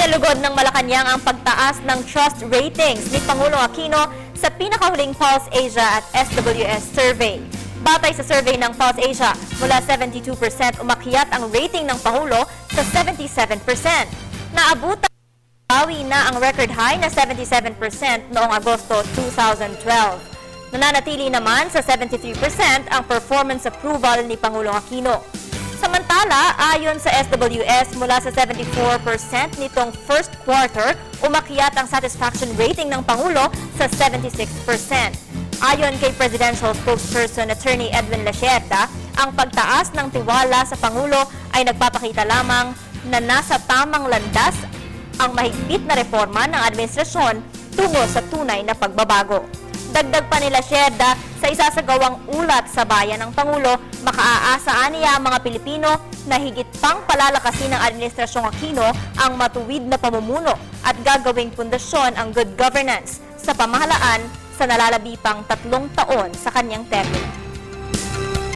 Pinalugod ng Malacanang ang pagtaas ng trust ratings ni Pangulong Aquino sa pinakahuling Pulse Asia at SWS survey. Batay sa survey ng Pulse Asia, mula 72% umakyat ang rating ng Pangulo sa 77%. Naabutan na ang record high na 77% noong Agosto 2012. Nananatili naman sa 73% ang performance approval ni Pangulong Aquino. Samantala, ayon sa SWS, mula sa 74% nitong first quarter, umakyat ang satisfaction rating ng Pangulo sa 76%. Ayon kay Presidential Spokesperson Attorney Edwin Lacerda, ang pagtaas ng tiwala sa Pangulo ay nagpapakita lamang na nasa tamang landas ang mahigpit na reforma ng administrasyon tungo sa tunay na pagbabago. Dagdag pa ni Lacerda, sa isasagawang ulat sa bayan ng Pangulo, makaaasaan niya ang mga Pilipino na higit pang palalakasin ng Administrasyong Aquino ang matuwid na pamumuno at gagawing pundasyon ang good governance sa pamahalaan sa nalalabi pang 3 taon sa kanyang termino.